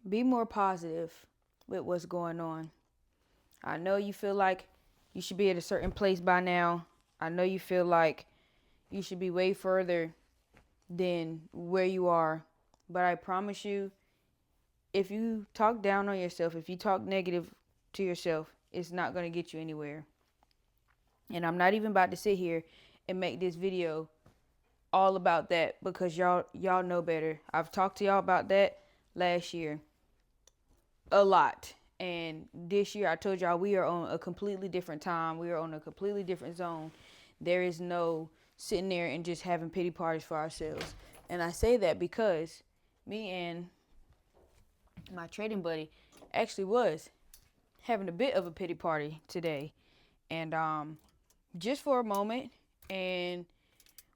be more positive with what's going on. I know you feel like you should be at a certain place by now. I know you feel like you should be way further than where you are. But I promise you, if you talk down on yourself, if you talk negative to yourself, it's not going to get you anywhere. And I'm not even about to sit here and make this video all about that because y'all know better. I've talked to y'all about that last year a lot. And this year I told y'all we are on a completely different time. We are on a completely different zone. There is no sitting there and just having pity parties for ourselves. And I say that because me and my trading buddy actually was having a bit of a pity party today. And just for a moment, and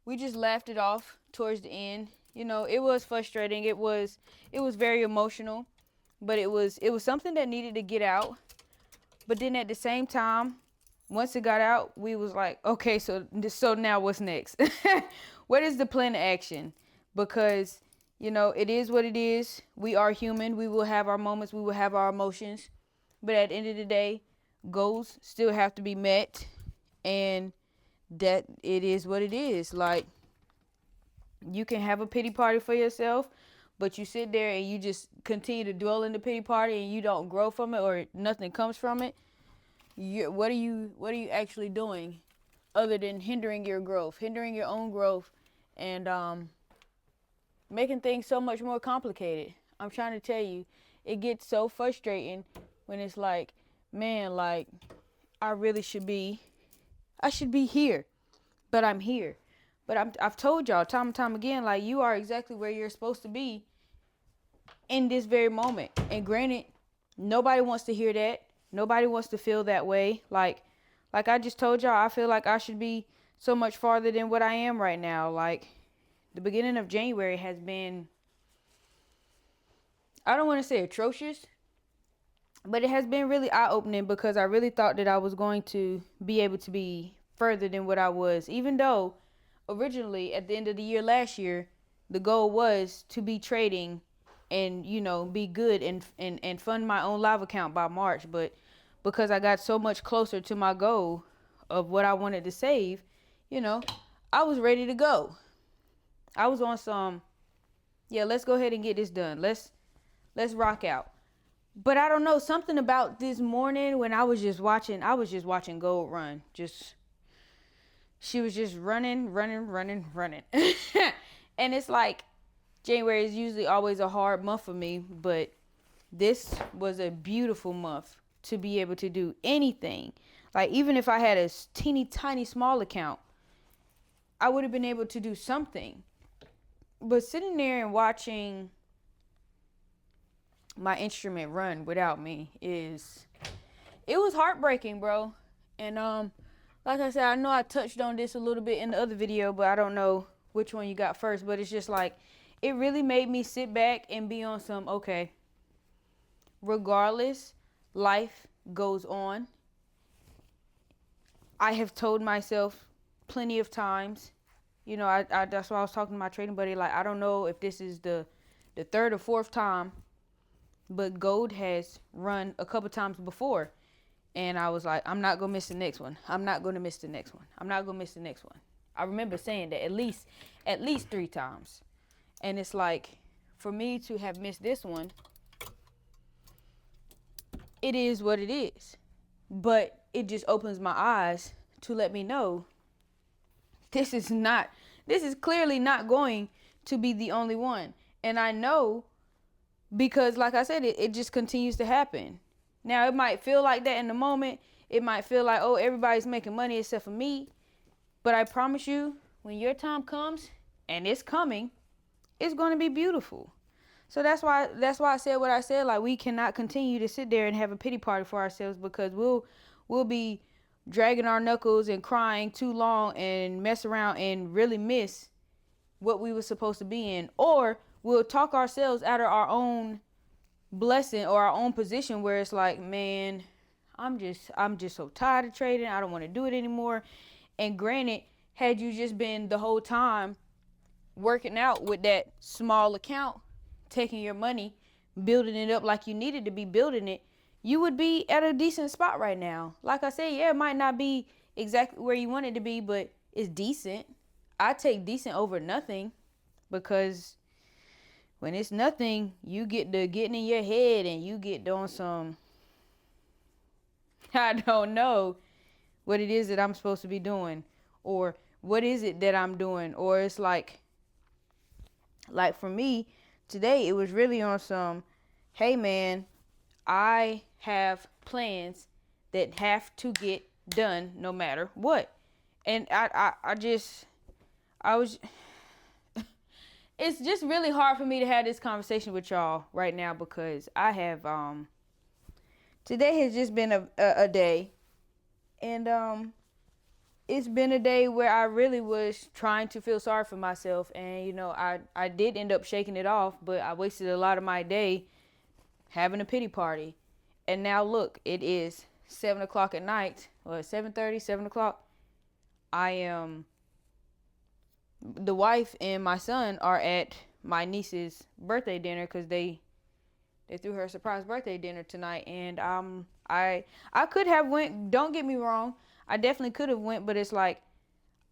we just laughed it off towards the end. You know, it was frustrating. It was very emotional, but it was something that needed to get out. But then at the same time, once it got out, we was like, okay, so now what's next? What is the plan of action? Because, you know, it is what it is. We are human. We will have our moments. We will have our emotions. But at the end of the day, goals still have to be met. And that it is what it is. Like, you can have a pity party for yourself, but you sit there and you just continue to dwell in the pity party and you don't grow from it or nothing comes from it. What are you actually doing other than hindering your growth, hindering your own growth, and making things so much more complicated? I'm trying to tell you, it gets so frustrating when it's like, man, like I should be here, but I'm here. But I've told y'all time and time again, like, you are exactly where you're supposed to be in this very moment. And granted, nobody wants to hear that. Nobody wants to feel that way. Like I just told y'all, I feel like I should be so much farther than what I am right now. Like, the beginning of January has been, I don't want to say atrocious, but it has been really eye-opening because I really thought that I was going to be able to be further than what I was. Even though originally at the end of the year last year, the goal was to be trading and, you know, be good and fund my own live account by March. But because I got so much closer to my goal of what I wanted to save, you know, I was ready to go. I was on some, yeah, let's go ahead and get this done. Let's rock out. But I don't know, something about this morning when I was just watching Gold run. She was just running. And it's like, January is usually always a hard month for me, but this was a beautiful month to be able to do anything. Like, even if I had a teeny tiny small account, I would have been able to do something. But sitting there and watching my instrument run without me it was heartbreaking, bro. And like I said, I know I touched on this a little bit in the other video, but I don't know which one you got first. But it's just like, it really made me sit back and be on some, okay, regardless, life goes on. I have told myself plenty of times, you know, I that's why I was talking to my trading buddy, like, I don't know if this is the third or fourth time, but gold has run a couple times before. And I was like, I'm not going to miss the next one. I'm not going to miss the next one. I'm not going to miss the next one. I remember saying that at least 3 times. And it's like, for me to have missed this one, it is what it is. But it just opens my eyes to let me know this is clearly not going to be the only one. And I know because, like I said, it just continues to happen. Now, it might feel like that in the moment. It might feel like, oh, everybody's making money except for me. But I promise you, when your time comes, and it's coming, it's going to be beautiful. So that's why I said what I said. Like, we cannot continue to sit there and have a pity party for ourselves, because we'll be dragging our knuckles and crying too long and mess around and really miss what we were supposed to be in. Or we'll talk ourselves out of our own blessing or our own position where it's like, man, I'm just so tired of trading. I don't want to do it anymore. And granted, had you just been the whole time working out with that small account, taking your money, building it up like you needed to be building it, you would be at a decent spot right now. Like I said, yeah, it might not be exactly where you want it to be, but it's decent. I take decent over nothing, because when it's nothing, you get to getting in your head and you get doing some, I don't know what it is that I'm supposed to be doing, or what is it that I'm doing, or it's like for me today, it was really on some, hey man, I have plans that have to get done no matter what. And I was, it's just really hard for me to have this conversation with y'all right now, because I have, today has just been a day, and it's been a day where I really was trying to feel sorry for myself, and you know, I did end up shaking it off, but I wasted a lot of my day having a pity party. And now look, it is 7 o'clock at night, or 7:30, 7 o'clock. I am, the wife and my son are at my niece's birthday dinner, because they threw her a surprise birthday dinner tonight, and I could have went. Don't get me wrong, I definitely could have went, but it's like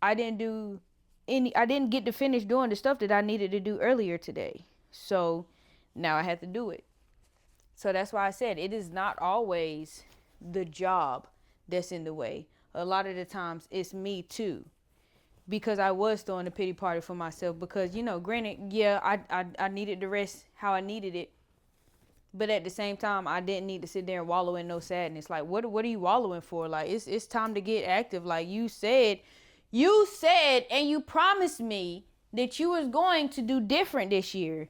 I didn't get to finish doing the stuff that I needed to do earlier today. So now I had to do it. So that's why I said it is not always the job that's in the way. A lot of the times it's me too, because I was throwing a pity party for myself, because, you know, granted, yeah, I needed the rest how I needed it. But at the same time, I didn't need to sit there and wallow in no sadness. Like, what are you wallowing for? Like, it's time to get active. Like you said, and you promised me that you was going to do different this year.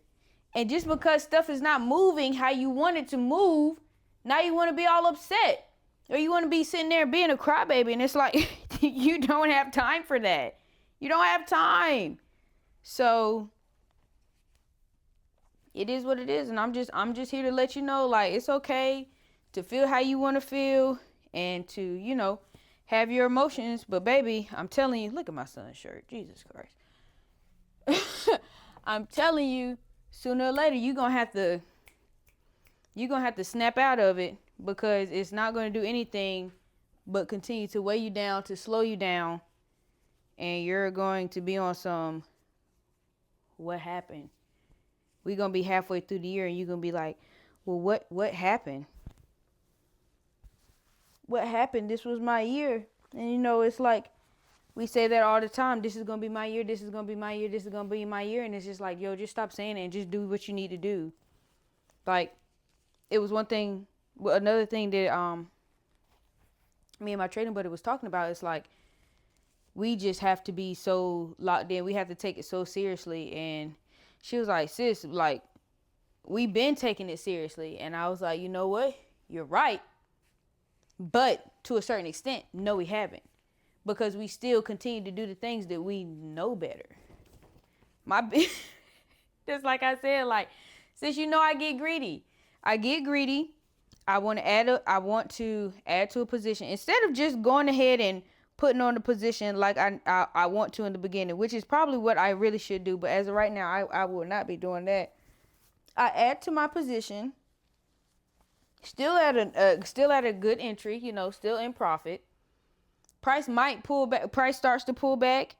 And just because stuff is not moving how you want it to move, now you want to be all upset. Or you want to be sitting there being a crybaby. And it's like, you don't have time for that. You don't have time. So it is what it is. And I'm just here to let you know, like, it's okay to feel how you want to feel, and to, you know, have your emotions. But baby, I'm telling you, look at my son's shirt. Jesus Christ. I'm telling you, sooner or later, you're gonna have to snap out of it, because it's not gonna do anything but continue to weigh you down, to slow you down, and you're going to be on some, what happened? We're gonna be halfway through the year, and you're gonna be like, well, what happened? What happened? This was my year. And you know, it's like, we say that all the time. This is going to be my year. This is going to be my year. This is going to be my year. And it's just like, yo, just stop saying it and just do what you need to do. Like, it was one thing, another thing that me and my trading buddy was talking about. It's like, we just have to be so locked in. We have to take it so seriously. And she was like, sis, like, we've been taking it seriously. And I was like, you know what? You're right. But to a certain extent, no, we haven't. Because we still continue to do the things that we know better. Just like I said, like, since you know I get greedy. I want to add to a position. Instead of just going ahead and putting on the position like I want to in the beginning, which is probably what I really should do. But as of right now, I will not be doing that. I add to my position. Still at a good entry, you know, still in profit. Price might pull back. Price starts to pull back.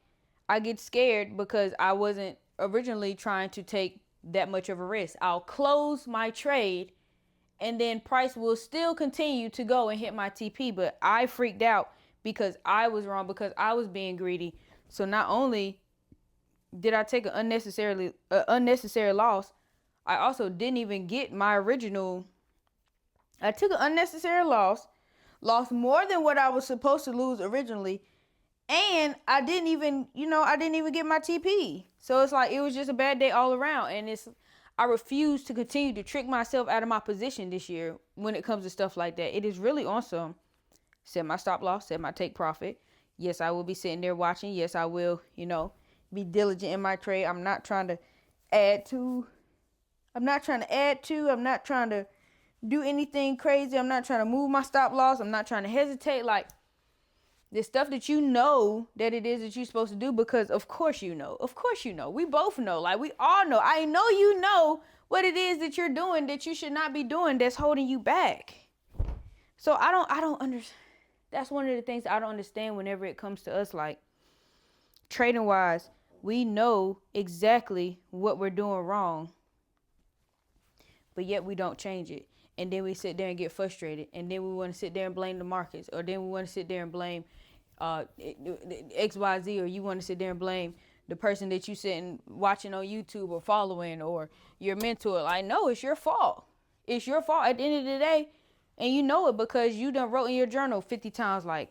I get scared because I wasn't originally trying to take that much of a risk. I'll close my trade, and then price will still continue to go and hit my TP. But I freaked out because I was wrong, because I was being greedy. So not only did I take an unnecessary loss, I also didn't even get my original. I took an unnecessary loss. Lost more than what I was supposed to lose originally, and I didn't even get my TP. So it's like, it was just a bad day all around. And I refuse to continue to trick myself out of my position this year when it comes to stuff like that. It is really awesome. Set my stop loss, set my take profit. Yes, I will be sitting there watching. Yes, I will, be diligent in my trade. I'm not trying to add to. I'm not trying to do anything crazy. I'm not trying to move my stop loss. I'm not trying to hesitate. Like, The stuff that you know that it is that you're supposed to do, because of course you know. Of course you know. We both know. Like, we all know. I know you know what it is that you're doing that you should not be doing that's holding you back. So I don't understand. That's one of the things I don't understand whenever it comes to us, like, trading wise. We know exactly what we're doing wrong, but yet we don't change it. And then we sit there and get frustrated. And then we want to sit there and blame the markets. Or then we want to sit there and blame XYZ. Or you want to sit there and blame the person that you sitting watching on YouTube or following, or your mentor. Like, no, it's your fault. It's your fault at the end of the day. And you know it because you done wrote in your journal 50 times, like,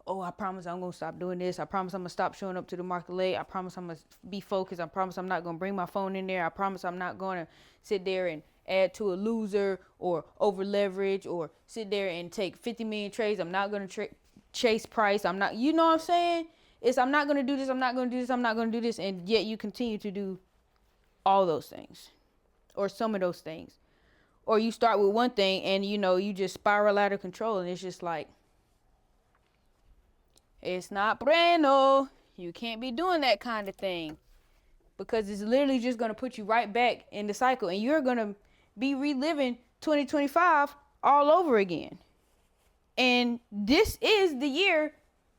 oh, I promise I'm going to stop doing this. I promise I'm going to stop showing up to the market late. I promise I'm going to be focused. I promise I'm not going to bring my phone in there. I promise I'm not going to sit there and add to a loser or over leverage or sit there and take 50 million trades. I'm not going to chase price. I'm not, you know what I'm saying? I'm not going to do this. I'm not going to do this. I'm not going to do this. And yet you continue to do all those things or some of those things. Or you start with one thing and, you just spiral out of control. And it's just like, it's not bueno. You can't be doing that kind of thing, because it's literally just going to put you right back in the cycle, and you're going to be reliving 2025 all over again. And this is the year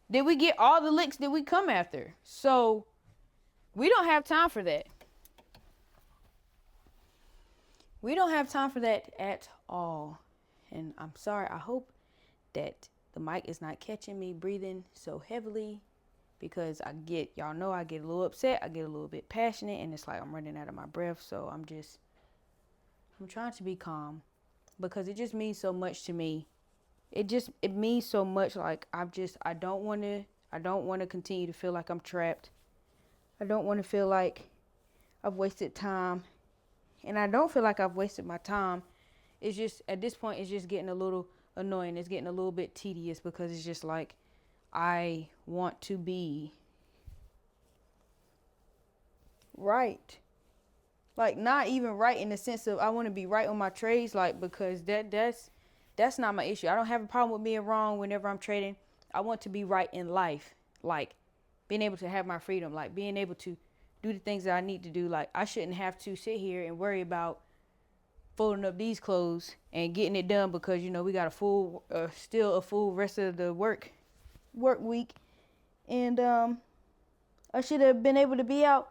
that we get all the licks that we come after. So we don't have time for that. We don't have time for that at all. And I'm sorry. I hope that the mic is not catching me breathing so heavily, because y'all know I get a little upset. I get a little bit passionate, and it's like I'm running out of my breath. So I'm trying to be calm, because it just means so much to me. It means so much. Like, I don't want to continue to feel like I'm trapped. I don't want to feel like I've wasted time. And I don't feel like I've wasted my time. It's just, at this point, it's just getting a little annoying. It's getting a little bit tedious, because it's just like, I want to be right. Like, not even right in the sense of I want to be right on my trades, like, because that's not my issue. I don't have a problem with being wrong whenever I'm trading. I want to be right in life. Like, being able to have my freedom, like being able to do the things that I need to do. Like, I shouldn't have to sit here and worry about folding up these clothes and getting it done, because we got still a full rest of the work week, and I should have been able to be out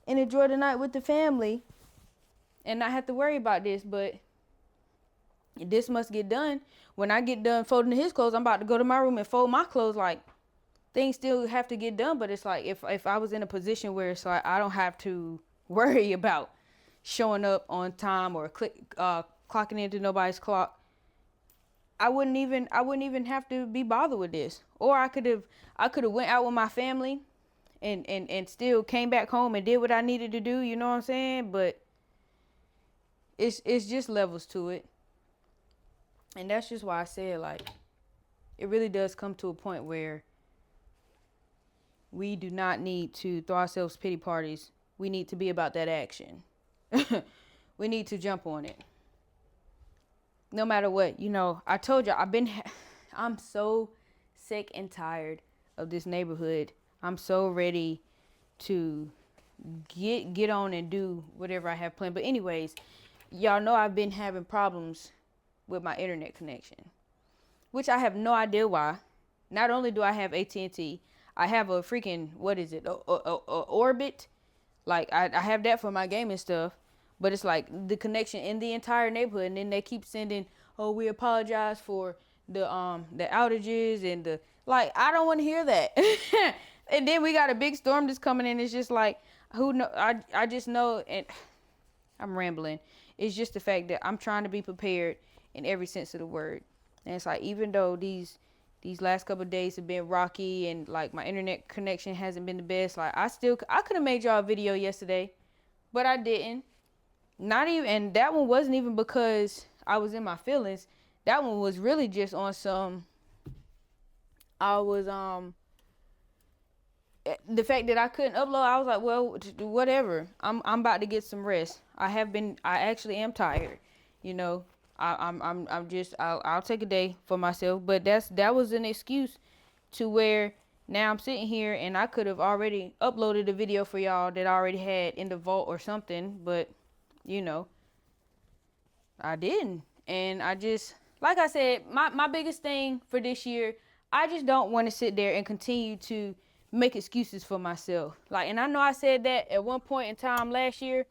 and enjoy the night with the family and not have to worry about this. But this must get done. When I get done folding his clothes, I'm about to go to my room and fold my clothes. Like, things still have to get done, but it's like, if I was in a position where it's like I don't have to worry about showing up on time or clocking into nobody's clock, I wouldn't even have to be bothered with this. Or I could have went out with my family and still came back home and did what I needed to do, you know what I'm saying? But it's just levels to it. And that's just why I said, like, it really does come to a point where we do not need to throw ourselves pity parties. We need to be about that action. We need to jump on it. No matter what, I told you, I'm so sick and tired of this neighborhood. I'm so ready to get on and do whatever I have planned. But anyways, y'all know I've been having problems with my internet connection, which I have no idea why. Not only do I have AT&T, I have a freaking, what is it, Orbit. Like, I have that for my gaming stuff. But it's like the connection in the entire neighborhood, and then they keep sending, oh, we apologize for the outages and the, like, I don't want to hear that. And then we got a big storm that's coming in. It's just like, who know? I just know, and I'm rambling. It's just the fact that I'm trying to be prepared in every sense of the word. And it's like, even though these last couple of days have been rocky and like my internet connection hasn't been the best, like I could have made y'all a video yesterday, but I didn't. Not even, and that one wasn't even because I was in my feelings. That one was really just on some, the fact that I couldn't upload, I was like, well, whatever. I'm about to get some rest. I actually am tired. I'll take a day for myself, but that was an excuse to where now I'm sitting here and I could have already uploaded a video for y'all that I already had in the vault or something, but you know, I didn't. And I just, like I said, my biggest thing for this year, I just don't want to sit there and continue to make excuses for myself. Like, and I know I said that at one point in time last year,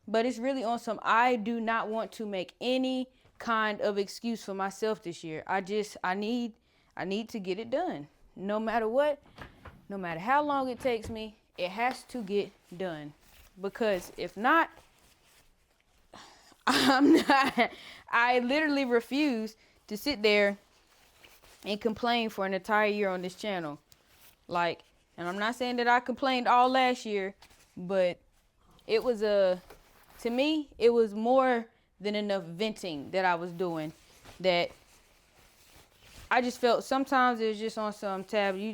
but it's really on some, I do not want to make any kind of excuse for myself this year. I need to get it done. No matter what, no matter how long it takes me, it has to get done. Because if not, I literally refuse to sit there and complain for an entire year on this channel. Like, and I'm not saying that I complained all last year, but it was to me, it was more than enough venting that I was doing, that I just felt sometimes it was just on some tab. You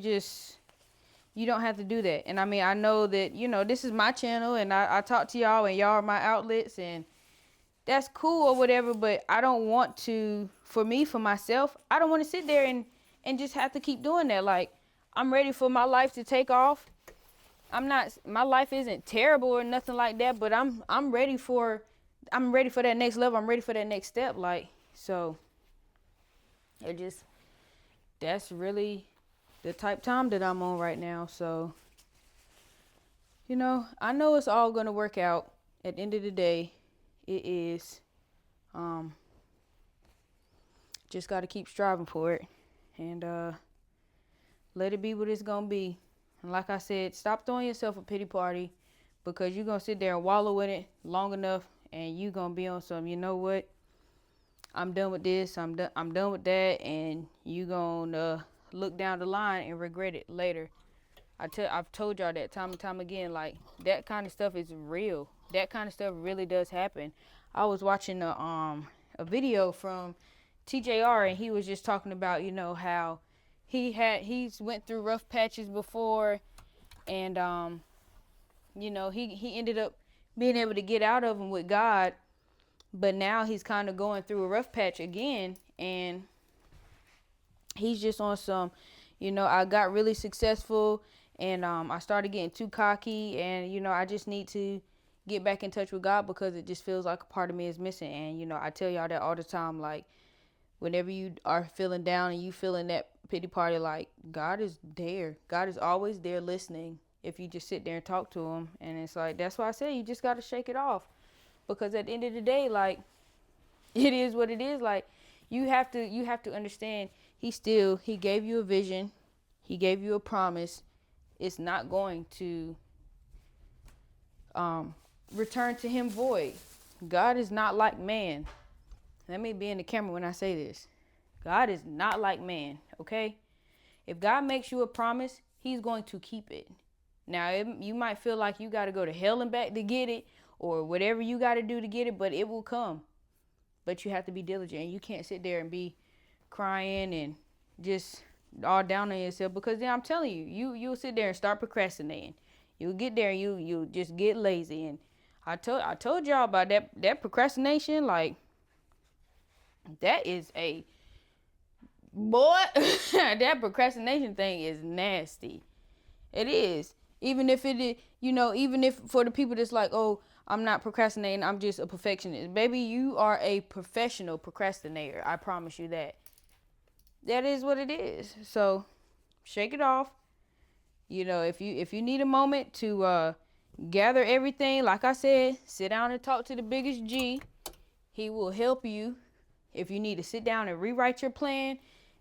don't have to do that. And I mean, I know that, this is my channel and I talk to y'all and y'all are my outlets, and that's cool or whatever, but I don't want to, for myself, I don't want to sit there and just have to keep doing that. Like, I'm ready for my life to take off. My life isn't terrible or nothing like that, but I'm ready for that next level. I'm ready for that next step. Like, so that's really the type time that I'm on right now. So, I know it's all going to work out at the end of the day. It is, just got to keep striving for it and, let it be what it's going to be. And like I said, stop throwing yourself a pity party, because you're going to sit there and wallow in it long enough and you're going to be on some, you know what? I'm done with this. I'm done with that. And you're going to look down the line and regret it later. I've told y'all that time and time again, like, that kind of stuff is real. That kind of stuff really does happen. I was watching a video from TJR, and he was just talking about, how he's went through rough patches before, and he ended up being able to get out of them with God, but now he's kind of going through a rough patch again, and he's just on some, I got really successful, and I started getting too cocky, and I just need to get back in touch with God, because it just feels like a part of me is missing. And I tell y'all that all the time, like, whenever you are feeling down and you feeling that pity party, like, God is there. God is always there listening if you just sit there and talk to him. And it's like, that's why I say you just got to shake it off, because at the end of the day, like, it is what it is. Like, you have to understand, he gave you a vision. He gave you a promise. It's not going to return to him void. God is not like man. Let me be in the camera when I say this. God is not like man, okay? If God makes you a promise, he's going to keep it. Now, you might feel like you got to go to hell and back to get it, or whatever you got to do to get it, but it will come. But you have to be diligent, and you can't sit there and be crying and just all down on yourself, because then I'm telling you, you'll sit there and start procrastinating. You'll get there and you'll just get lazy. And I told y'all about that procrastination. Like, that is a boy. That procrastination thing is nasty. It is. Even if it is, even if for the people that's like, oh, I'm not procrastinating, I'm just a perfectionist. Baby, you are a professional procrastinator. I promise you that. That is what it is. So shake it off. If you need a moment to gather everything, like I said, sit down and talk to the biggest G. He will help you. If you need to sit down and rewrite your plan,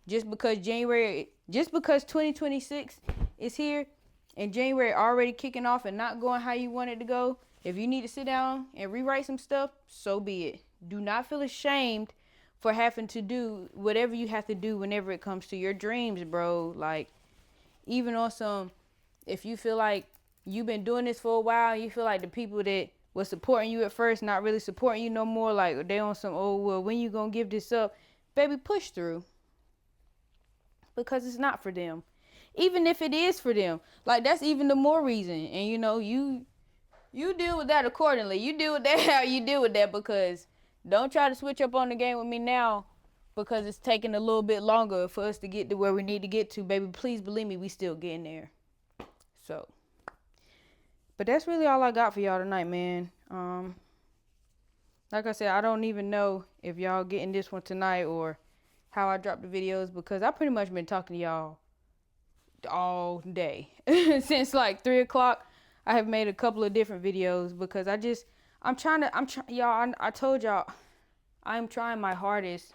just because 2026 is here and January already kicking off and not going how you want it to go, if you need to sit down and rewrite some stuff, so be it. Do not feel ashamed for having to do whatever you have to do whenever it comes to your dreams, bro. Like, even on some, if you feel like you've been doing this for a while, you feel like the people that was supporting you at first not really supporting you no more, like they on some, oh, well, when you gonna give this up? Baby, push through. Because it's not for them. Even if it is for them, like, that's even the more reason. And you deal with that accordingly. You deal with that how you deal with that, because don't try to switch up on the game with me now because it's taking a little bit longer for us to get to where we need to get to, baby. Please believe me, we still getting there. So, but that's really all I got for y'all tonight, man. Like I said, I don't even know if y'all getting this one tonight or how I drop the videos, because I pretty much been talking to y'all all day since like 3 o'clock. I have made a couple of different videos because y'all, I told y'all I'm trying my hardest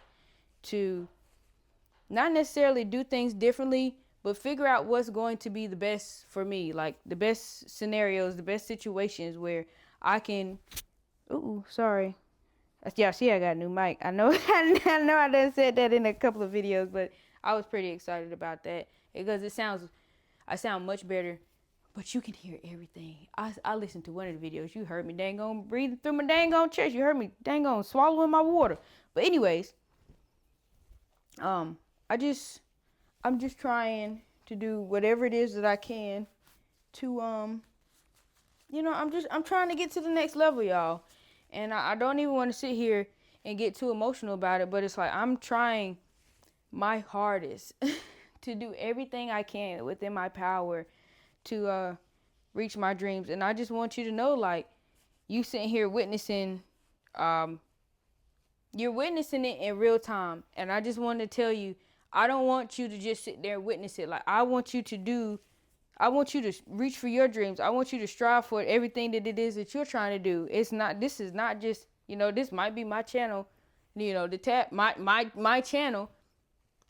to not necessarily do things differently, but figure out what's going to be the best for me, like the best scenarios, the best situations where I can. Ooh, sorry. Yeah, see, I got a new mic. I know, I know, I done said that in a couple of videos, but I was pretty excited about that because I sound much better. But you can hear everything. I listened to one of the videos. You heard me dang on breathing through my dang on chest. You heard me dang on swallowing my water. But anyways, I'm just trying to do whatever it is that I can to I'm trying to get to the next level, y'all. And I don't even want to sit here and get too emotional about it, but it's like I'm trying my hardest to do everything I can within my power to reach my dreams. And I just want you to know, like, you sitting here witnessing, you're witnessing it in real time. And I just want to tell you, I don't want you to just sit there and witness it. Like, I want you to reach for your dreams. I want you to strive for everything that it is that you're trying to do. This is not just, this might be my channel, my channel,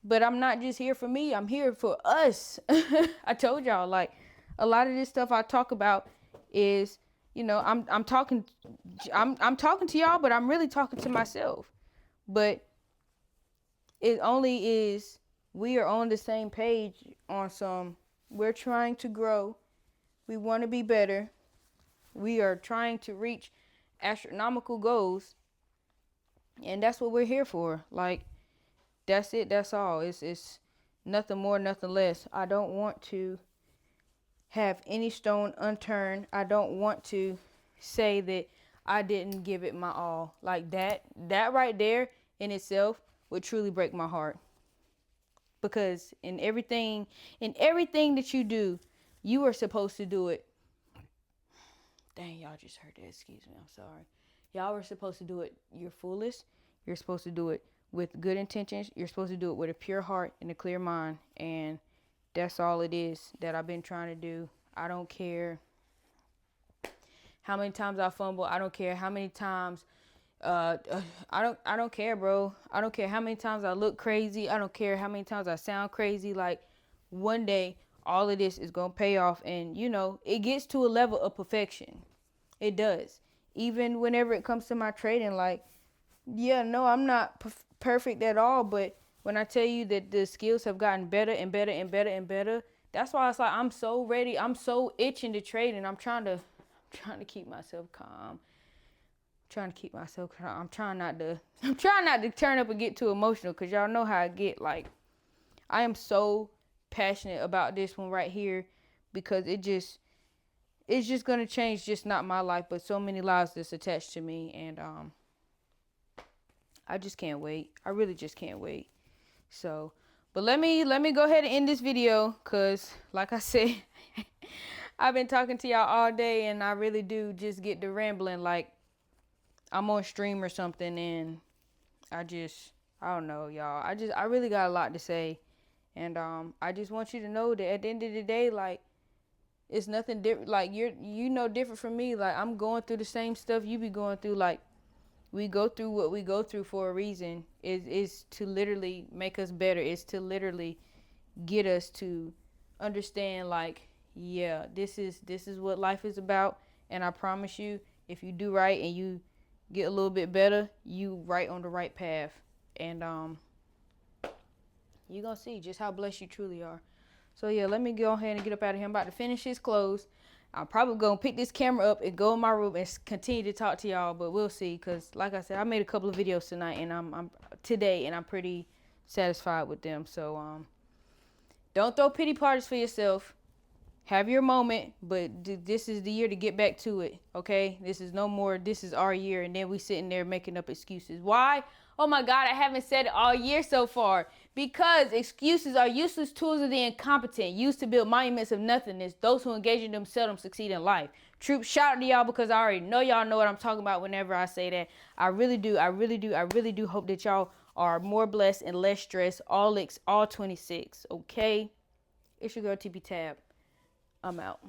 but I'm not just here for me. I'm here for us. I told y'all, like, a lot of this stuff I talk about is, I'm talking to y'all, but I'm really talking to myself. But it only is, we are on the same page on some. We're trying to grow. We want to be better. We are trying to reach astronomical goals. And that's what we're here for. Like, that's it. That's all. It's nothing more, nothing less. I don't want to have any stone unturned. I don't want to say that I didn't give it my all. Like that right there in itself would truly break my heart. Because in everything that you do, you are supposed to do it. Dang, y'all just heard that. Excuse me. I'm sorry. Y'all are supposed to do it your fullest. You're supposed to do it with good intentions. You're supposed to do it with a pure heart and a clear mind. And that's all it is that I've been trying to do. I don't care how many times I fumble. I don't care how many times I don't care, bro. I don't care how many times I look crazy. I don't care how many times I sound crazy. Like, one day all of this is gonna pay off, and it gets to a level of perfection. It does. Even whenever it comes to my trading, like, yeah, no, I'm not perfect at all, but when I tell you that the skills have gotten better and better and better and better, that's why it's like I'm so ready. I'm so itching to trade, and I'm trying to keep myself calm. I'm trying not to turn up and get too emotional, because y'all know how I get. Like, I am so passionate about this one right here, because it's just going to change just not my life, but so many lives that's attached to me. And I just can't wait. I really just can't wait. So, but let me go ahead and end this video, because like I said, I've been talking to y'all all day, and I really do just get to rambling like I'm on stream or something. And I don't know, y'all. I really got a lot to say. And I just want you to know that at the end of the day, like, it's nothing different. Like, you're different from me. Like, I'm going through the same stuff you be going through. Like, we go through what we go through for a reason. Is to literally make us better. It's to literally get us to understand, like, yeah, this is what life is about. And I promise you, if you do right and you get a little bit better, you right on the right path. And you're gonna see just how blessed you truly are. So yeah, let me go ahead and get up out of here. I'm about to finish his clothes. I'm probably gonna pick this camera up and go in my room and continue to talk to y'all, but we'll see. Cause like I said, I made a couple of videos tonight, and I'm pretty satisfied with them. So don't throw pity parties for yourself. Have your moment, but this is the year to get back to it. Okay, this is no more. This is our year, and then we sitting there making up excuses. Why? Oh my God, I haven't said it all year so far. Because excuses are useless tools of the incompetent, used to build monuments of nothingness. Those who engage in them seldom succeed in life. Troops, shout out to y'all because I already know y'all know what I'm talking about whenever I say that. I really do. I really do. I really do hope that y'all are more blessed and less stressed. All 26. Okay, it's your girl TP Tab. I'm out.